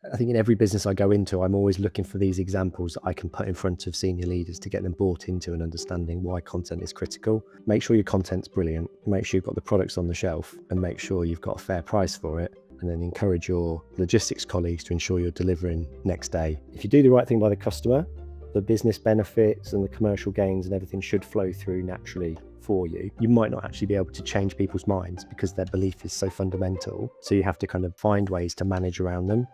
I think in every business I go into, I'm always looking for these examples that I can put in front of senior leaders to get them bought into and understanding why content is critical. Make sure your content's brilliant, make sure you've got the products on the shelf, and make sure you've got a fair price for it. And then encourage your logistics colleagues to ensure you're delivering next day. If you do the right thing by the customer, the business benefits and the commercial gains and everything should flow through naturally for you. You might not actually be able to change people's minds because their belief is so fundamental. So you have to kind of find ways to manage around them.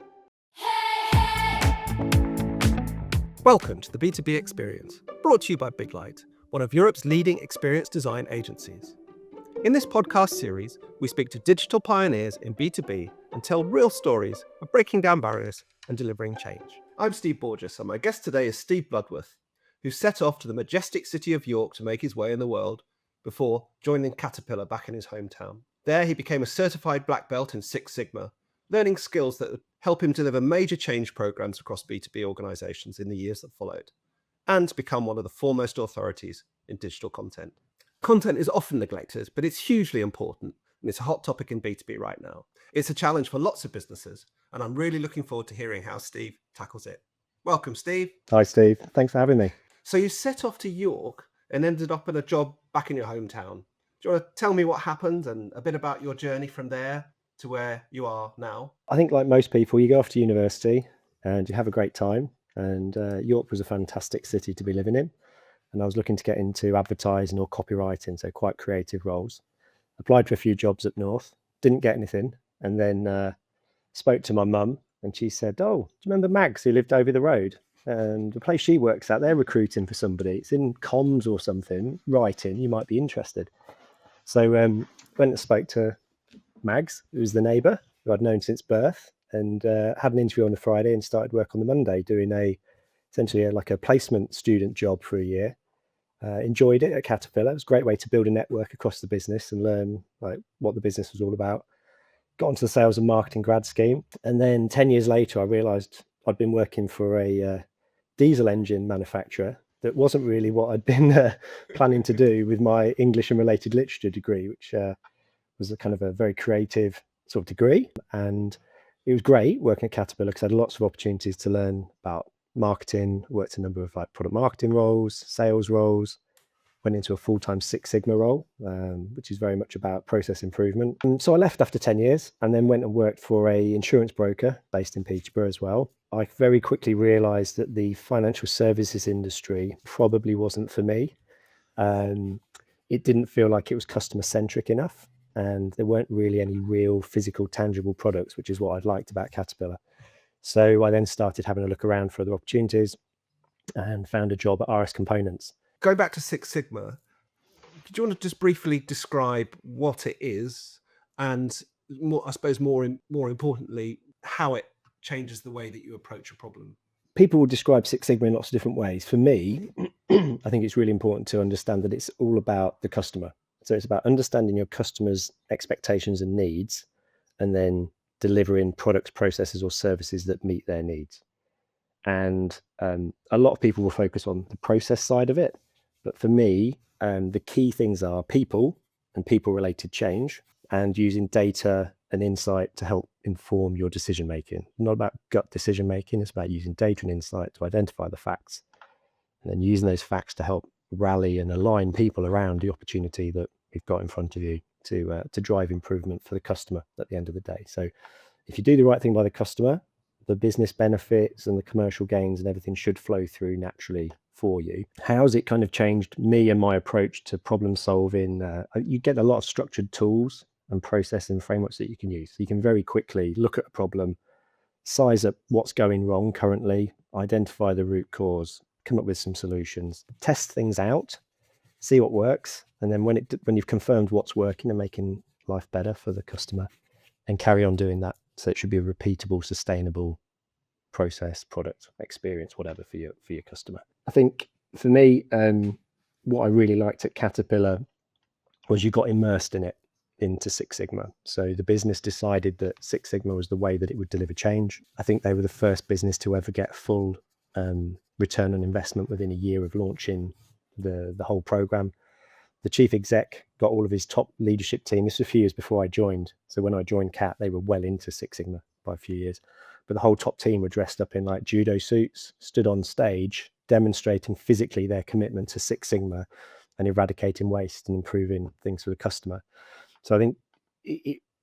Welcome to the B2B Experience, brought to you by Big Light, one of Europe's leading experience design agencies. In this podcast series, we speak to digital pioneers in B2B and tell real stories of breaking down barriers and delivering change. I'm Steve Borges, and my guest today is Steve Bloodworth, who set off to the majestic city of York to make his way in the world before joining Caterpillar back in his hometown. There, he became a certified black belt in Six Sigma, learning skills that would help him deliver major change programs across B2B organizations in the years that followed, and become one of the foremost authorities in digital content. Content is often neglected, but it's hugely important, and it's a hot topic in B2B right now. It's a challenge for lots of businesses, and I'm really looking forward to hearing how Steve tackles it. Welcome, Steve. Hi, Steve. Thanks for having me. So you set off to York and ended up in a job back in your hometown. Do you want to tell me what happened and a bit about your journey from there to where you are now? I think like most people, you go off to university and you have a great time. And York was a fantastic city to be living in. And I was looking to get into advertising or copywriting, so quite creative roles. Applied for a few jobs up north, didn't get anything. And then spoke to my mum and she said, "Oh, do you remember Mags who lived over the road? And the place she works at, they're recruiting for somebody. It's in comms or something, writing, you might be interested." So went and spoke to Mags, who was the neighbour who I'd known since birth, and had an interview on the Friday and started work on the Monday doing essentially like a placement student job for a year. Enjoyed it at Caterpillar. It was a great way to build a network across the business and learn like what the business was all about. Got onto the sales and marketing grad scheme. And then 10 years later, I realised I'd been working for a diesel engine manufacturer that wasn't really what I'd been planning to do with my English and related literature degree, which was a kind of a very creative sort of degree. And it was great working at Caterpillar because I had lots of opportunities to learn about marketing, worked a number of like product marketing roles, sales roles, went into a full-time Six Sigma role, which is very much about process improvement. And so I left after 10 years and then went and worked for a insurance broker based in Peterborough as well. I very quickly realized that the financial services industry probably wasn't for me. It didn't feel like it was customer centric enough, and there weren't really any real physical, tangible products, which is what I'd liked about Caterpillar. So I then started having a look around for other opportunities and found a job at RS Components. Going back to Six Sigma, do you want to just briefly describe what it is and more, I suppose more importantly, how it changes the way that you approach a problem? People will describe Six Sigma in lots of different ways. For me, I think it's really important to understand that it's all about the customer. So it's about understanding your customer's expectations and needs, and then delivering products, processes, or services that meet their needs. And a lot of people will focus on the process side of it. But for me, the key things are people and people-related change, and using data and insight to help inform your decision-making. Not about gut decision-making, it's about using data and insight to identify the facts, and then using those facts to help rally and align people around the opportunity that we've got in front of you to drive improvement for the customer at the end of the day. So if you do the right thing by the customer, the business benefits and the commercial gains and everything should flow through naturally for you. How's it kind of changed me and my approach to problem solving? You get a lot of structured tools and process and frameworks that you can use. So you can very quickly look at a problem, size up what's going wrong currently, identify the root cause, come up with some solutions, test things out, see what works, and then when you've confirmed what's working and making life better for the customer, and carry on doing that. So it should be a repeatable, sustainable process, product, experience, whatever for your customer. I think for me, what I really liked at Caterpillar was you got immersed in it into Six Sigma. So the business decided that Six Sigma was the way that it would deliver change. I think they were the first business to ever get full return on investment within a year of launching the whole program. The chief exec got all of his top leadership team. This was a few years before I joined. So when I joined CAT, they were well into Six Sigma by a few years. but the whole top team were dressed up in like judo suits, stood on stage, demonstrating physically their commitment to Six Sigma and eradicating waste and improving things for the customer. So I think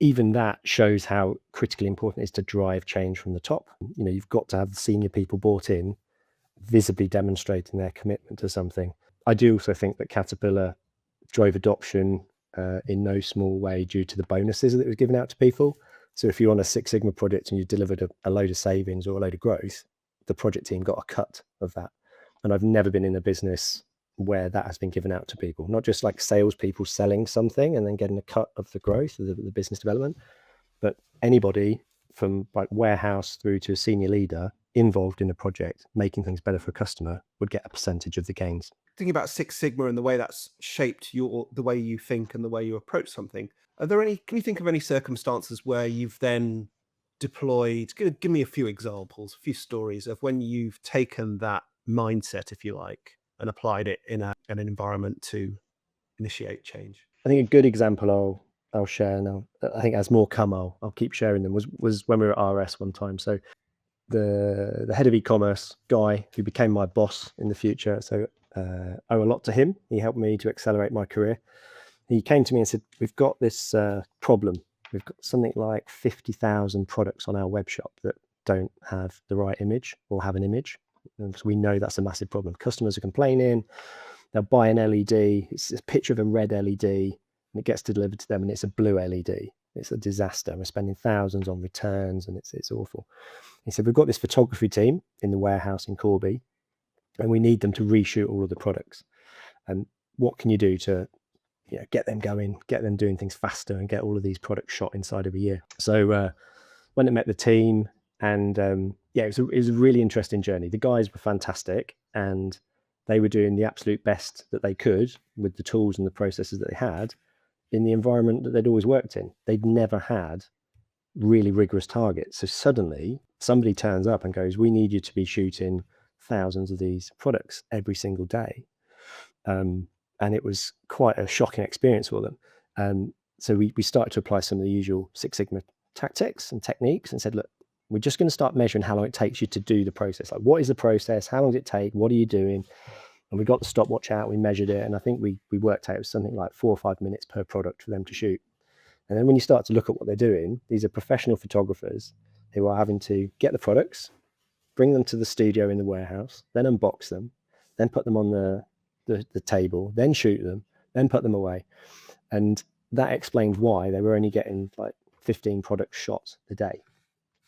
even that shows how critically important it is to drive change from the top. You've got to have the senior people bought in, visibly demonstrating their commitment to something. I do also think that Caterpillar drove adoption in no small way due to the bonuses that was given out to people. So if you're on a Six Sigma project and you delivered a load of savings or a load of growth, the project team got a cut of that. And I've never been in a business where that has been given out to people, not just like salespeople selling something and then getting a cut of the growth of the business development, but anybody from like warehouse through to a senior leader involved in a project making things better for a customer would get a percentage of the gains. Thinking about Six Sigma and the way that's shaped the way you think and the way you approach something, can you think of any circumstances where you've then deployed, give me a few examples, a few stories of when you've taken that mindset, if you like, and applied it in an environment to initiate change? I think a good example I'll share now, I think as more come, I'll keep sharing them, was when we were at RS one time. So the head of e-commerce guy who became my boss in the future, so owe a lot to him. He helped me to accelerate my career. He came to me and said, we've got this problem. We've got something like 50,000 products on our web shop that don't have the right image or have an image. And so we know that's a massive problem. Customers are complaining. They'll buy an LED. It's a picture of a red LED and it gets delivered to them and it's a blue LED. It's a disaster. We're spending thousands on returns and it's awful. He said, we've got this photography team in the warehouse in Corby and we need them to reshoot all of the products. And what can you do to get them going, get them doing things faster and get all of these products shot inside of a year? So went and met the team and it was a really interesting journey. The guys were fantastic and they were doing the absolute best that they could with the tools and the processes that they had in the environment that they'd always worked in. They'd never had really rigorous targets. So suddenly somebody turns up and goes, we need you to be shooting thousands of these products every single day. And it was quite a shocking experience for them. So we started to apply some of the usual Six Sigma tactics and techniques and said, look, we're just going to start measuring how long it takes you to do the process. Like, what is the process? How long does it take? What are you doing? And we got the stopwatch out, we measured it, and I think we worked out it was something like 4 or 5 minutes per product for them to shoot. And then when you start to look at what they're doing, these are professional photographers who are having to get the products, bring them to the studio in the warehouse, then unbox them, then put them on the table, then shoot them, then put them away. And that explained why they were only getting like 15 product shots a day.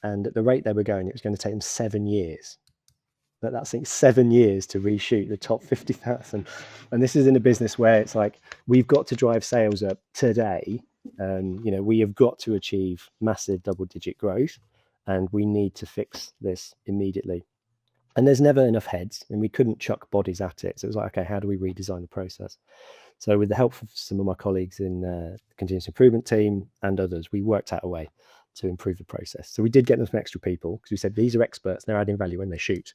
And at the rate they were going, it was going to take them 7 years. But that's 7 years to reshoot the top 50,000. And this is in a business where it's like, we've got to drive sales up today. We have got to achieve massive double-digit growth, and we need to fix this immediately. And there's never enough heads, and we couldn't chuck bodies at it. So it was like, okay, how do we redesign the process? So with the help of some of my colleagues in the continuous improvement team and others, we worked out a way to improve the process. So we did get them some extra people because we said, these are experts. They're adding value when they shoot,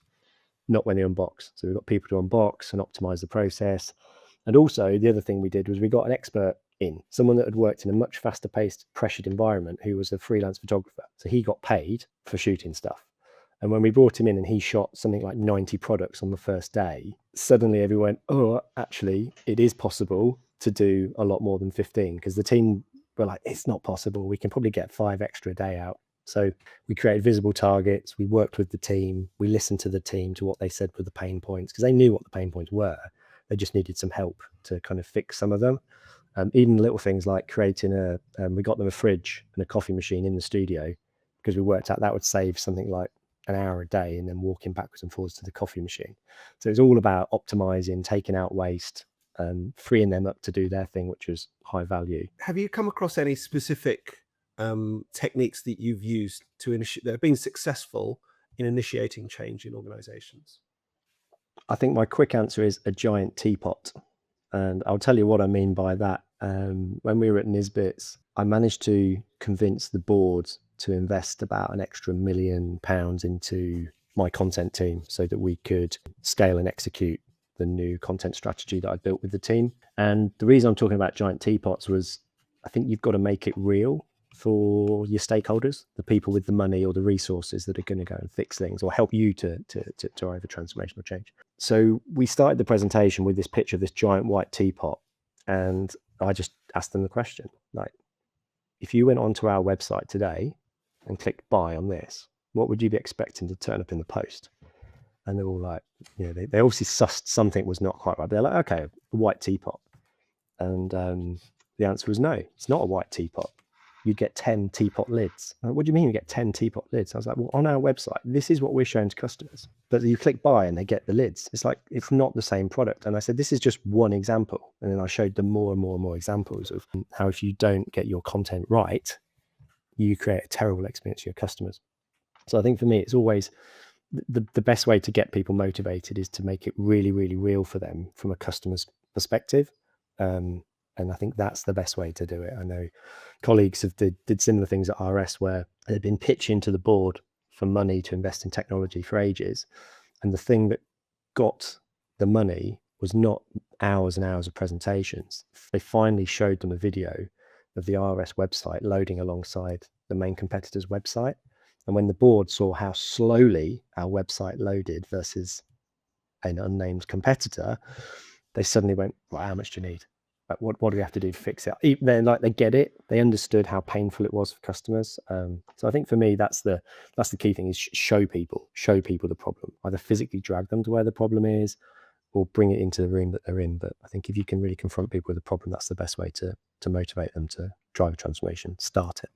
not when they unbox. So we've got people to unbox and optimize the process. And also the other thing we did was we got an expert in, someone that had worked in a much faster paced, pressured environment, who was a freelance photographer. So he got paid for shooting stuff. And when we brought him in and he shot something like 90 products on the first day, suddenly everyone went, oh, actually, it is possible to do a lot more than 15, because the team were like, it's not possible. We can probably get 5 extra a day out. So we created visible targets. We worked with the team. We listened to the team, to what they said were the pain points, because they knew what the pain points were. They just needed some help to kind of fix some of them. Even little things like creating we got them a fridge and a coffee machine in the studio, because we worked out that would save something like an hour a day and then walking backwards and forwards to the coffee machine. So it's all about optimizing, taking out waste, freeing them up to do their thing, which was high value. Have you come across any specific techniques that you've used that have been successful in initiating change in organizations? I think my quick answer is a giant teapot. And I'll tell you what I mean by that. When we were at Nisbets, I managed to convince the board to invest about an extra £1 million into my content team so that we could scale and execute the new content strategy that I built with the team. And the reason I'm talking about giant teapots was, I think you've got to make it real for your stakeholders, the people with the money or the resources that are going to go and fix things or help you to drive a transformational change. So we started the presentation with this picture of this giant white teapot, and I just asked them the question, like, if you went onto our website today and clicked buy on this, what would you be expecting to turn up in the post? And they're all like, they obviously sussed something was not quite right. They're like, okay, a white teapot. And the answer was no, it's not a white teapot. You'd get 10 teapot lids. What do you mean you get 10 teapot lids? I was like, well, on our website, this is what we're showing to customers. But you click buy and they get the lids. It's like, it's not the same product. And I said, this is just one example. And then I showed them more and more and more examples of how if you don't get your content right, you create a terrible experience for your customers. So I think for me, it's always the best way to get people motivated is to make it really, really real for them from a customer's perspective. And I think that's the best way to do it. I know colleagues have did similar things at RS where they've been pitching to the board for money to invest in technology for ages. And the thing that got the money was not hours and hours of presentations. They finally showed them a video of the RS website loading alongside the main competitor's website. And when the board saw how slowly our website loaded versus an unnamed competitor, they suddenly went, well, how much do you need? Like, what do we have to do to fix it? They're like, they get it. They understood how painful it was for customers. So I think for me, that's the key thing is show people the problem, either physically drag them to where the problem is or bring it into the room that they're in. But I think if you can really confront people with a problem, that's the best way to motivate them to drive a transformation, start it.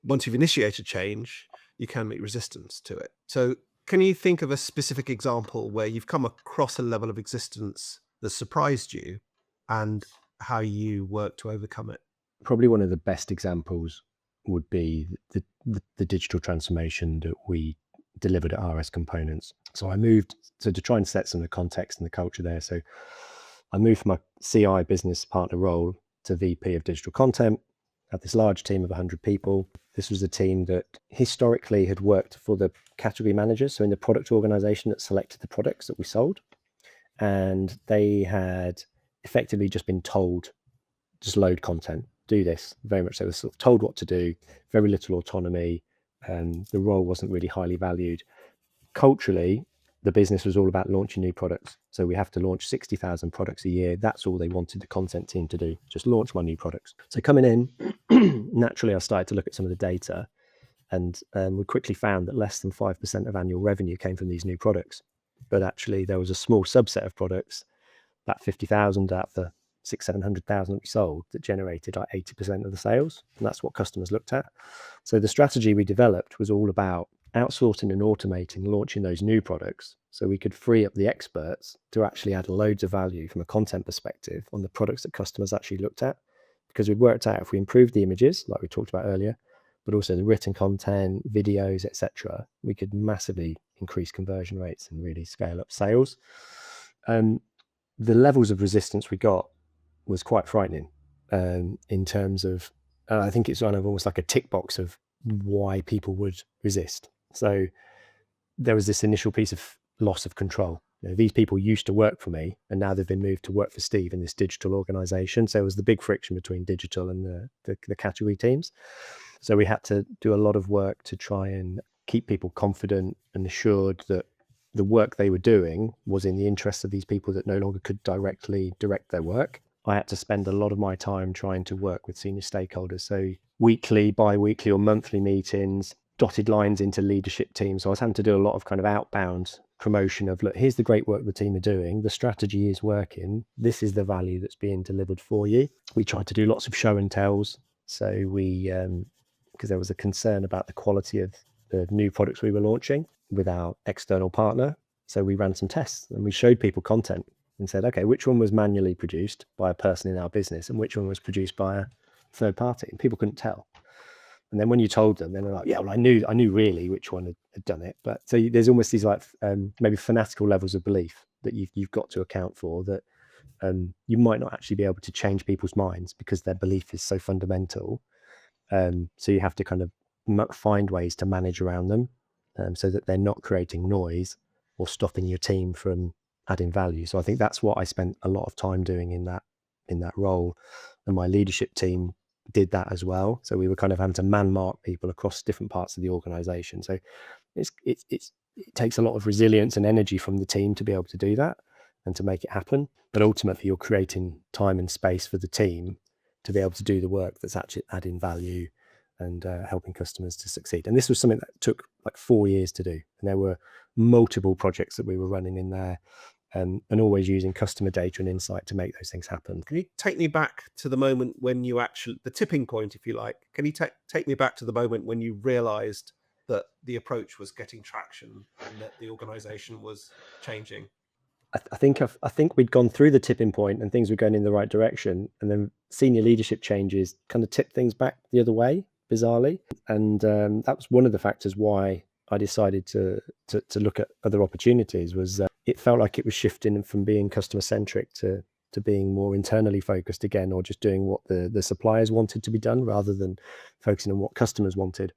Once you've initiated change, you can meet resistance to it. So can you think of a specific example where you've come across a level of resistance that surprised you and how you work to overcome it? Probably one of the best examples would be the digital transformation that we delivered at RS Components. So I moved, so to try and set some of the context and the culture there. So I moved from my CI business partner role to VP of digital content, had this large team of 100 people. This was a team that historically had worked for the category managers, so in the product organization that selected the products that we sold. And they had effectively just been told, just load content, do this. Very much they were sort of told what to do, very little autonomy, and the role wasn't really highly valued. Culturally, the business was all about launching new products. So we have to launch 60,000 products a year. That's all they wanted the content team to do, just launch my new products. So coming in, naturally, I started to look at some of the data, and we quickly found that less than 5% of annual revenue came from these new products. But actually, there was a small subset of products, about 50,000 out of the 600,000-700,000 that we sold, that generated like 80% of the sales. And that's what customers looked at. So the strategy we developed was all about outsourcing and automating, launching those new products so we could free up the experts to actually add loads of value from a content perspective on the products that customers actually looked at. Because we'd worked out if we improved the images, like we talked about earlier, but also the written content, videos, etc., we could massively increase conversion rates and really scale up sales. The levels of resistance we got was quite frightening in terms of, I think it's kind of almost like a tick box of why people would resist. So there was this initial piece of loss of control. These people used to work for me and now they've been moved to work for Steve in this digital organization. So it was the big friction between digital and the category teams. So we had to do a lot of work to try and keep people confident and assured that the work they were doing was in the interest of these people that no longer could directly direct their work. I had to spend a lot of my time trying to work with senior stakeholders. So weekly, bi-weekly or monthly meetings, dotted lines into leadership teams. So I was having to do a lot of kind of outbound promotion of, look, here's the great work the team are doing. The strategy is working. This is the value that's being delivered for you. We tried to do lots of show and tells. So we, because there was a concern about the quality of the new products we were launching with our external partner. So we ran some tests and we showed people content and said, okay, which one was manually produced by a person in our business and which one was produced by a third party? And people couldn't tell. And then when you told them, then they're like, yeah, well, I knew really which one had done it. But so there's almost these like maybe fanatical levels of belief that you've got to account for, that you might not actually be able to change people's minds because their belief is so fundamental. So you have to kind of find ways to manage around them so that they're not creating noise or stopping your team from adding value. So I think that's what I spent a lot of time doing in that role. And my leadership team did that as well. So we were kind of having to man mark people across different parts of the organization. So it takes a lot of resilience and energy from the team to be able to do that and to make it happen. But ultimately, you're creating time and space for the team to be able to do the work that's actually adding value and helping customers to succeed. And this was something that took like 4 years to do. And there were multiple projects that we were running in there, and always using customer data and insight to make those things happen. Can you take me back to the moment when you actually, the tipping point, if you like, can you take me back to the moment when you realized that the approach was getting traction and that the organization was changing? I think we'd gone through the tipping point and things were going in the right direction, and then senior leadership changes kind of tipped things back the other way, bizarrely. And that was one of the factors why I decided to look at other opportunities. Was it felt like it was shifting from being customer centric to being more internally focused again, or just doing what the suppliers wanted to be done rather than focusing on what customers wanted.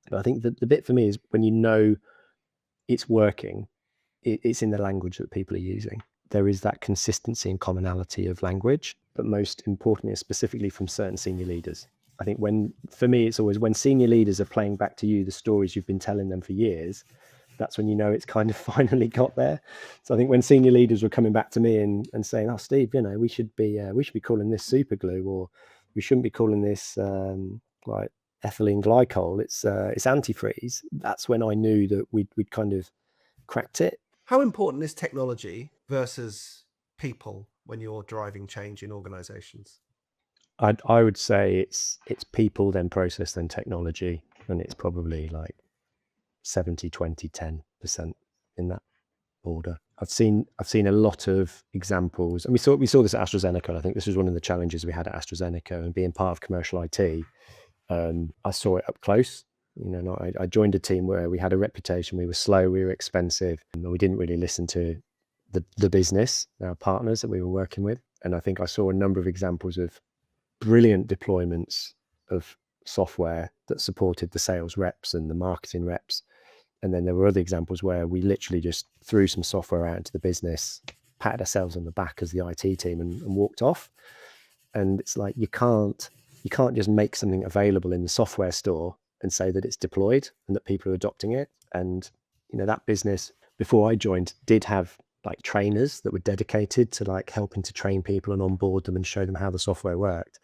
But I think the bit for me is when you know it's working, it's in the language that people are using. There is that consistency and commonality of language, but most importantly, specifically from certain senior leaders. I think for me, it's always when senior leaders are playing back to you the stories you've been telling them for years, that's when you know it's kind of finally got there. So I think when senior leaders were coming back to me and saying, "Oh, Steve, we should be calling this super glue, or we shouldn't be calling this like ethylene glycol. It's antifreeze." That's when I knew that we'd kind of cracked it. How important is technology versus people when you're driving change in organizations? I would say it's people, then process, then technology, and it's probably like 70, 20, 10% in that order. I've seen a lot of examples, and we saw this at AstraZeneca. And I think this was one of the challenges we had at AstraZeneca, and being part of commercial IT, I saw it up close. I joined a team where we had a reputation. We were slow, we were expensive, and we didn't really listen to the business, our partners that we were working with. And I think I saw a number of examples of brilliant deployments of software that supported the sales reps and the marketing reps. And then there were other examples where we literally just threw some software out into the business, patted ourselves on the back as the IT team, and walked off. And it's like you can't just make something available in the software store and say that it's deployed and that people are adopting it. And that business before I joined did have like trainers that were dedicated to like helping to train people and onboard them and show them how the software worked.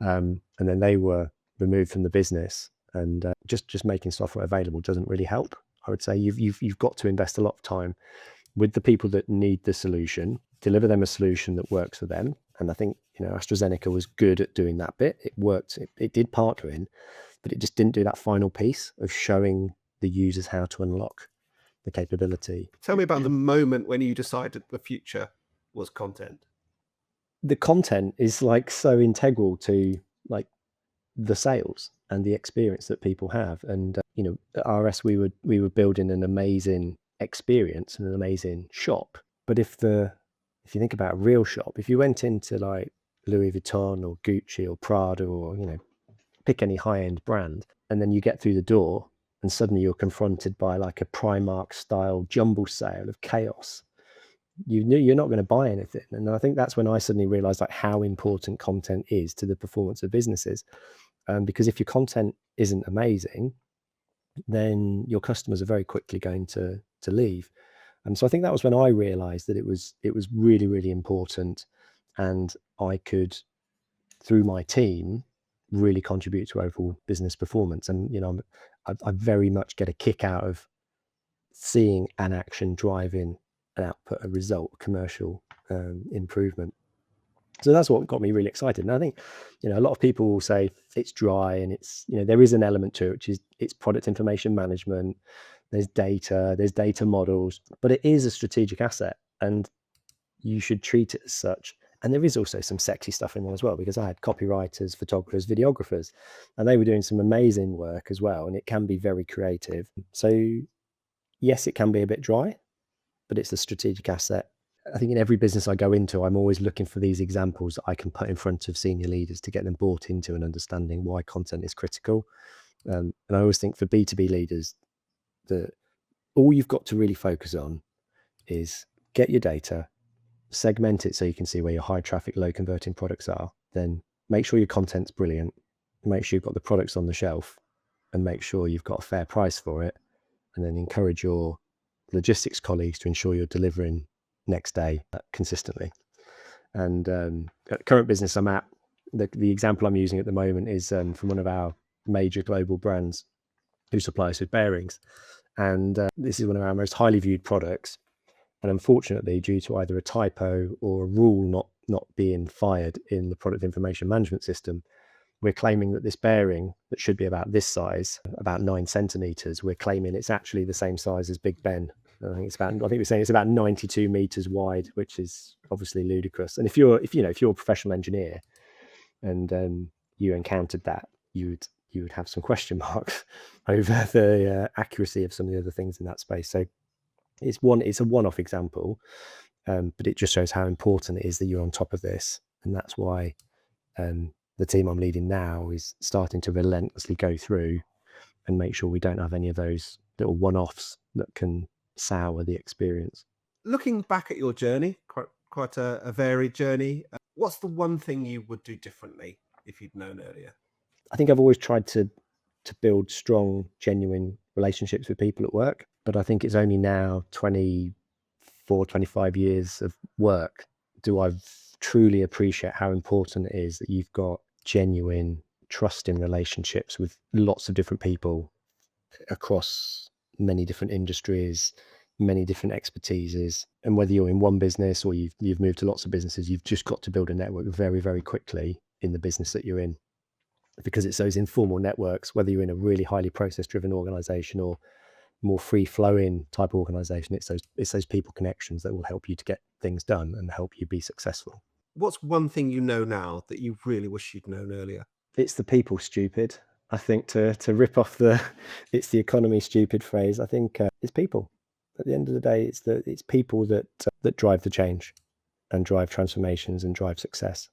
And then they were removed from the business, and just making software available doesn't really help. I would say you've got to invest a lot of time with the people that need the solution, deliver them a solution that works for them. And I think AstraZeneca was good at doing that bit. It worked. It did partner in, but it just didn't do that final piece of showing the users how to unlock the capability. Tell me about the moment when you decided the future was content. The content is like so integral to like the sales and the experience that people have. And at RS we were building an amazing experience and an amazing shop. But if you think about a real shop, if you went into like Louis Vuitton or Gucci or Prada or pick any high-end brand, and then you get through the door and suddenly you're confronted by like a Primark style jumble sale of chaos, you're not going to buy anything. And I think that's when I suddenly realized like how important content is to the performance of businesses. Because if your content isn't amazing, then your customers are very quickly going to leave. And so I think that was when I realized that it was really, really important, and I could, through my team, really contribute to overall business performance. And I very much get a kick out of seeing an action driving an output, a result, commercial improvement. So that's what got me really excited. And I think a lot of people will say it's dry, and it's there is an element to it, which is it's product information management. There's data models, but it is a strategic asset, and you should treat it as such. And there is also some sexy stuff in there as well, because I had copywriters, photographers, videographers, and they were doing some amazing work as well. And it can be very creative. So yes, it can be a bit dry, but it's a strategic asset. I think in every business I go into, I'm always looking for these examples that I can put in front of senior leaders to get them bought into and understanding why content is critical. And I always think for B2B leaders, that all you've got to really focus on is get your data, segment it so you can see where your high traffic, low converting products are, then make sure your content's brilliant, make sure you've got the products on the shelf, and make sure you've got a fair price for it, and then encourage your logistics colleagues to ensure you're delivering next day consistently. And at the current business I'm at, the example I'm using at the moment is from one of our major global brands who supply us with bearings. And this is one of our most highly viewed products. And unfortunately, due to either a typo or a rule not being fired in the product information management system, we're claiming that this bearing that should be about this size, about 9 centimeters, we're claiming it's actually the same size as Big Ben. I think we're saying it's about 92 meters wide, which is obviously ludicrous. And if you're a professional engineer and you encountered that, you would have some question marks over the accuracy of some of the other things in that space. So it's a one-off example, but it just shows how important it is that you're on top of this, and that's why the team I'm leading now is starting to relentlessly go through and make sure we don't have any of those little one-offs that can sour the experience. Looking back at your journey, quite a varied journey, what's the one thing you would do differently if you'd known earlier? I think I've always tried to build strong, genuine relationships with people at work, but I think it's only now 24, 25 years of work do I truly appreciate how important it is that you've got genuine, trusting relationships with lots of different people across many different industries, many different expertises. And whether you're in one business or you've moved to lots of businesses, you've just got to build a network very, very quickly in the business that you're in, because it's those informal networks, whether you're in a really highly process-driven organization or more free-flowing type of organization, it's those people connections that will help you to get things done and help you be successful. What's one thing you know now that you really wish you'd known earlier? It's the people stupid. I think to rip off the it's the economy stupid phrase, I think it's people. At the end of the day, it's people that drive the change and drive transformations and drive success.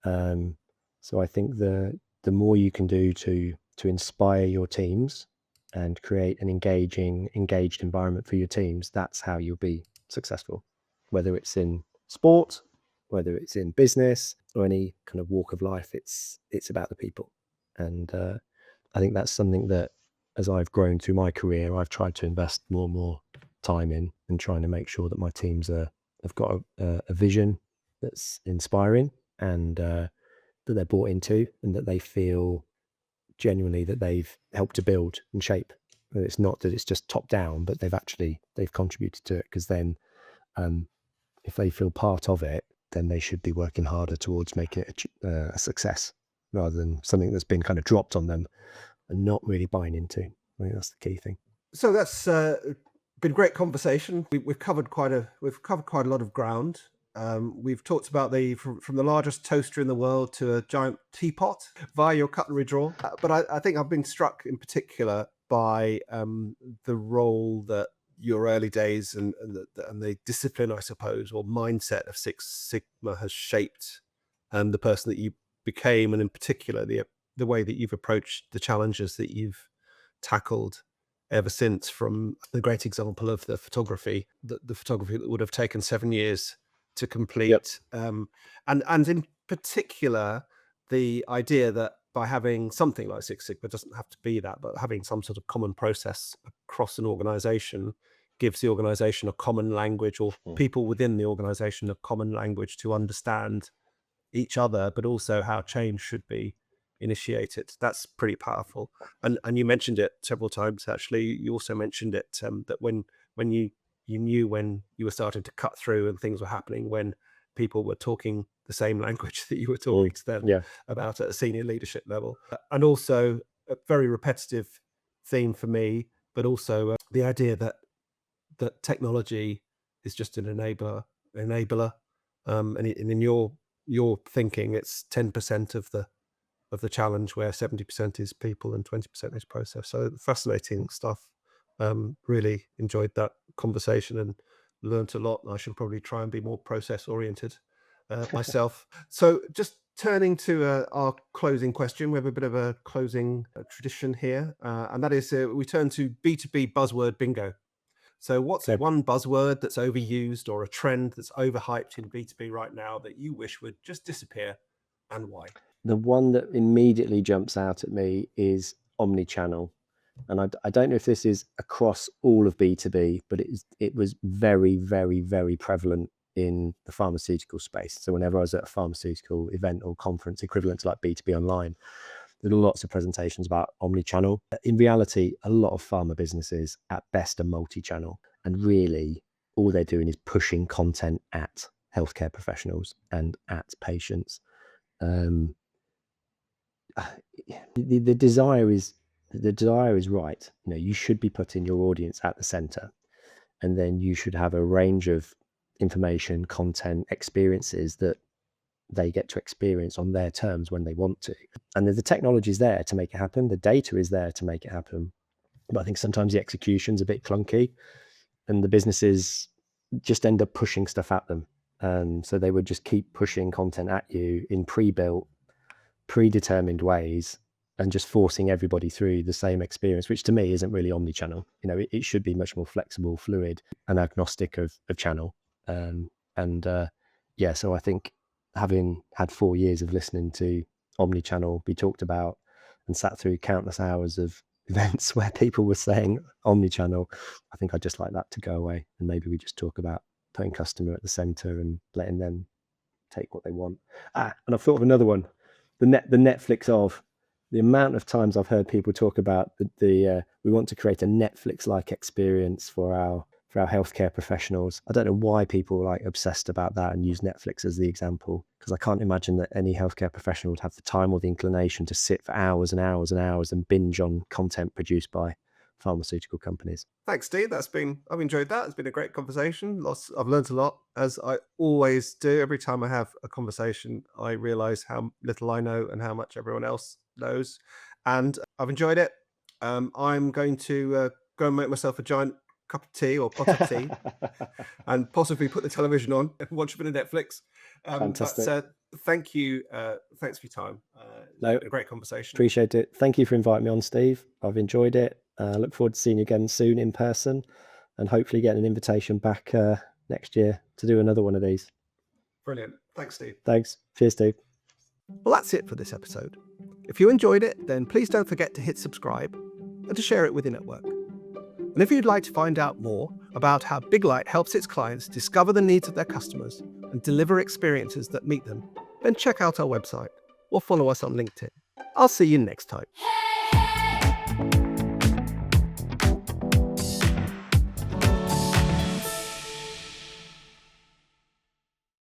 So I think the more you can do to inspire your teams and create an engaged environment for your teams, that's how you'll be successful. Whether it's in sport, whether it's in business or any kind of walk of life, it's about the people. And I think that's something that, as I've grown through my career, I've tried to invest more and more time in, and trying to make sure that my teams have got a vision that's inspiring, and that they're bought into, and that they feel genuinely that they've helped to build and shape. That it's not that it's just top down, but they've contributed to it, because then if they feel part of it, then they should be working harder towards making it a success, rather than something that's been kind of dropped on them and not really buying into. I think that's the key thing. So that's been a great conversation. We've covered quite a lot of ground. We've talked about from the largest toaster in the world to a giant teapot via your cutlery drawer. But I think I've been struck in particular by the role that your early days and the discipline, I suppose, or mindset of Six Sigma has shaped the person that you became, and in particular the way that you've approached the challenges that you've tackled ever since. From the great example of the photography that would have taken 7 years to complete. Yep. And in particular, the idea that by having something like Six Sigma, doesn't have to be that, but having some sort of common process across an organization gives the organization a common language, or people within the organization a common language to understand each other, but also how change should be initiated. That's pretty powerful. And you mentioned it several times, actually. You also mentioned it that when you knew when you were starting to cut through and things were happening, when people were talking the same language that you were talking to them about at a senior leadership level. And also a very repetitive theme for me, but also the idea that technology is just an enabler. And in your thinking, it's 10% of the challenge, where 70% is people and 20% is process. So fascinating stuff. Really enjoyed that conversation and learned a lot. I should probably try and be more process oriented myself. So just turning to our closing question, we have a bit of a closing tradition here, and that is we turn to B2B buzzword bingo. So what's one buzzword that's overused, or a trend that's overhyped in B2B right now that you wish would just disappear, and why? the one that immediately jumps out at me is omni-channel. And I don't know if this is across all of B2B, but it was very, very, very prevalent in the pharmaceutical space. So whenever I was at a pharmaceutical event or conference equivalent to like B2B online, there were lots of presentations about omni-channel. In reality, a lot of pharma businesses at best are multi-channel, and really all they're doing is pushing content at healthcare professionals and at patients. The desire is right. You should be putting your audience at the center, and then you should have a range of information, content, experiences that they get to experience on their terms when they want to. And the technology is there to make it happen. The data is there to make it happen. But I think sometimes the execution's a bit clunky, and the businesses just end up pushing stuff at them. So they would just keep pushing content at you in pre-built, predetermined ways, and just forcing everybody through the same experience, which to me isn't really omni-channel. It should be much more flexible, fluid, and agnostic of channel. So I think, having had 4 years of listening to omni-channel be talked about and sat through countless hours of events where people were saying omni-channel, I think I'd just like that to go away, and maybe we just talk about putting customer at the center and letting them take what they want. And I've thought of another one, the Netflix of the amount of times I've heard people talk about we want to create a Netflix-like experience for our healthcare professionals. I don't know why people are obsessed about that and use Netflix as the example, because I can't imagine that any healthcare professional would have the time or the inclination to sit for hours and hours and hours and binge on content produced by pharmaceutical companies. Thanks, Steve. I've enjoyed that. It's been a great conversation. I've learned a lot, as I always do. Every time I have a conversation, I realize how little I know and how much everyone else knows. And I've enjoyed it. I'm going to go and make myself a giant cup of tea or pot of tea and possibly put the television on and watch a bit of Netflix. Fantastic. But thank you. Thanks for your time. No, a great conversation. Appreciate it. Thank you for inviting me on, Steve. I've enjoyed it. Look forward to seeing you again soon in person, and hopefully getting an invitation back next year to do another one of these. Brilliant. Thanks, Steve. Thanks. Cheers, Steve. Well, that's it for this episode. If you enjoyed it, then please don't forget to hit subscribe and to share it with your network. And if you'd like to find out more about how Big Light helps its clients discover the needs of their customers and deliver experiences that meet them, then check out our website or follow us on LinkedIn. I'll see you next time.